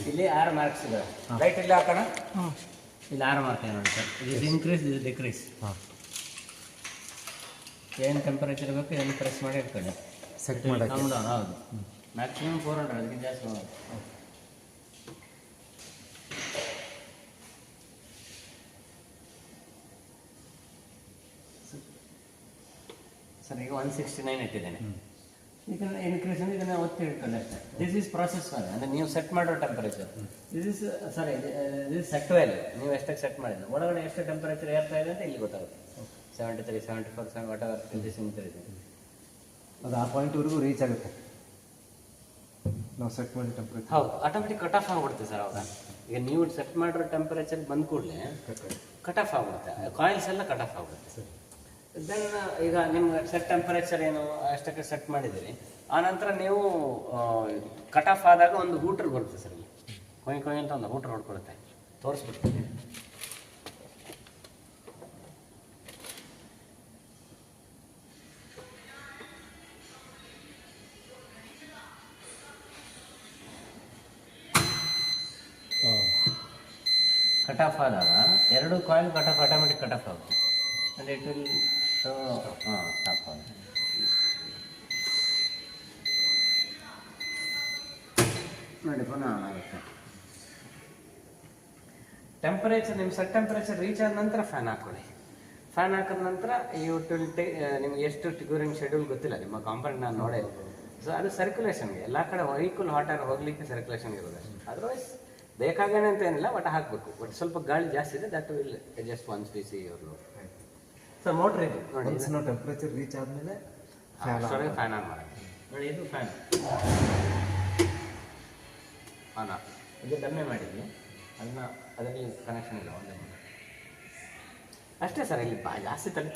ಇಲ್ಲಿ 6 ಮಾರ್ಕ್ಸ್ ಇದೆ. ಲೈಟ್ ಇಲ್ಲಿ ಹಾಕೋಣ. ಇಲ್ಲಿ 6 ಮಾರ್ಕ್ ನೋಡಿ ಸರ್. ಇದು ಇನ್ಕ್ರೀಸ್, ಇದು ಡಿಕ್ರೀಸ್. ಏನು ಟೆಂಪರೇಚರ್ ಬೇಕು ಏನು ಪ್ರೆಸ್ ಮಾಡಿ ಇಟ್ಕೊಳ್ಳಿ. ಸೆಟ್ ಮಾಡೋಕ್ಕೆ ಹೌದು. ಮ್ಯಾಕ್ಸಿಮಮ್ 400, ಅದಕ್ಕಿಂತ ಜಾಸ್ತಿ ಮಾಡೋದು. ಸರ್ ಈಗ 169 ಇಟ್ಟಿದ್ದೇನೆ. ಇದನ್ನ ಇನ್ಕ್ರೀಸ್ ಅಂದರೆ ಇದನ್ನು ಒತ್ತಿ ಇಟ್ಕೊಳ್ಳಿ ಅಷ್ಟೇ. ದಿಸ್ ಈಸ್ ಪ್ರೊಸೆಸ್ ವ್ಯಾಲ್ಯೂ, ಅಂದರೆ ನೀವು ಸೆಟ್ ಮಾಡೋ temperature. This is sorry, this set value. ನೀವು ಎಷ್ಟಕ್ಕೆ ಸೆಟ್ ಮಾಡಿದ್ರೆ ಒಳಗಡೆ ಎಷ್ಟು ಟೆಂಪರೇಚರ್ ಏರ್ತಾ ಇದೆ ಅಂತ ಇಲ್ಲಿ ಗೊತ್ತಾಗುತ್ತೆ. 73, 74, ವಾಟ್ ಎವರ್ ಇನ್ಕ್ರೀಸ್. ಅದು ಆ ಪಾಯಿಂಟ್ವರೆಗೂ ರೀಚ್ ಆಗುತ್ತೆ ನಾವು ಸೆಟ್ ಮಾಡಿ ಟೆಂಪರೇಚರ್. ಹೌದು, ಆಟೋಮೆಟಿಕ್ ಕಟ್ ಆಫ್ ಆಗಿಬಿಡುತ್ತೆ ಸರ್ ಅವಾಗ. ಈಗ ನೀವು ಸೆಟ್ ಮಾಡಿರೋ ಟೆಂಪರೇಚರ್ ಬಂದ ಕೂಡಲೇ ಕಟ್ ಆಫ್ ಆಗಿಬಿಡುತ್ತೆ, ಕಾಯಿಲ್ಸ್ ಎಲ್ಲ ಕಟ್ ಆಫ್ ಆಗುತ್ತೆ. ದೆನ್ ಈಗ ನಿಮ್ಗೆ ಸೆಟ್ ಟೆಂಪರೇಚರ್ ಏನು ಅಷ್ಟಕ್ಕೆ ಸೆಟ್ ಮಾಡಿದ್ದೀರಿ, ಆನಂತರ ನೀವು ಕಟ್ ಆಫ್ ಆದಾಗ ಒಂದು ಹೂಟ್ರ್ ಬರುತ್ತೆ ಸರ್. ಇಲ್ಲಿ ಕೊಯ್ ಅಂತ ಒಂದು ಹೂಟ್ರ್ ಹೊಡ್ಕೊಳುತ್ತೆ, ತೋರಿಸ್ಬಿಡ್ತೀನಿ. ಕಟ್ ಆಫ್ ಆದಾಗ 2 coil cut off, automatic cut off ಆಗುತ್ತೆ. and it will stop on. ನೋಡಿ ಪುನಃ ಆನ್ ಆಗುತ್ತೆ. ಟೆಂಪರೇಚರ್ ನಿಮ್ಮ ಸೆಟ್ ಟೆಂಪರೇಚರ್ ರೀಚ್ ಆದ ನಂತರ ಫ್ಯಾನ್ ಹಾಕೊಳ್ಳಿ. ಫ್ಯಾನ್ ಹಾಕಿದ ನಂತರ ಯು ವಿಲ್ ನಿಮ್ಗೆ ಎಷ್ಟು ಟ್ಯೂರಿಂಗ್ ಶೆಡ್ಯೂಲ್ ಗೊತ್ತಿಲ್ಲ, ನಿಮ್ಮ ಕಾಂಪೌಂಡ್ ನಾನು ನೋಡೇ. ಸೊ ಅದು ಸರ್ಕ್ಯುಲೇಷನ್ಗೆ ಎಲ್ಲ ಕಡೆ ಈಕ್ವಲ್ ಹಾಟ್ ಏರ್ ಹೋಗ್ಲಿಕ್ಕೆ ಸರ್ಕ್ಯುಲೇಷನ್ ಇರೋದು. ಅದರ್ವೈಸ್ ಬೇಕಾಗೇನೆ ಅಂತ ಏನಿಲ್ಲ, ಬಟ್ ಹಾಕಬೇಕು. ಬಟ್ ಸ್ವಲ್ಪ ಗಾಳಿ ಜಾಸ್ತಿ ಇದೆ, that will adjust once we C ಇವರು. ಸರ್ ಮೋಟ್ರ್ ಇದು ನೋಡಿ, ನಾವು ಟೆಂಪರೇಚರ್ ರೀಚ್ ಆದಮೇಲೆ ಫ್ಯಾನ್ ಆನ್ ಮಾಡಿ. ನೋಡಿ ಇದು ಫ್ಯಾನ್ ಆನ್ ಆಫ್. ಇದು ಕಡಿಮೆ ಮಾಡಿದ್ವಿ, ಅದರಲ್ಲಿ ಕನೆಕ್ಷನ್ ಇಲ್ಲ ಒಂದೇ ಅಷ್ಟೇ ಸರ್. ಇಲ್ಲಿ ಜಾಸ್ತಿ ತಲೆ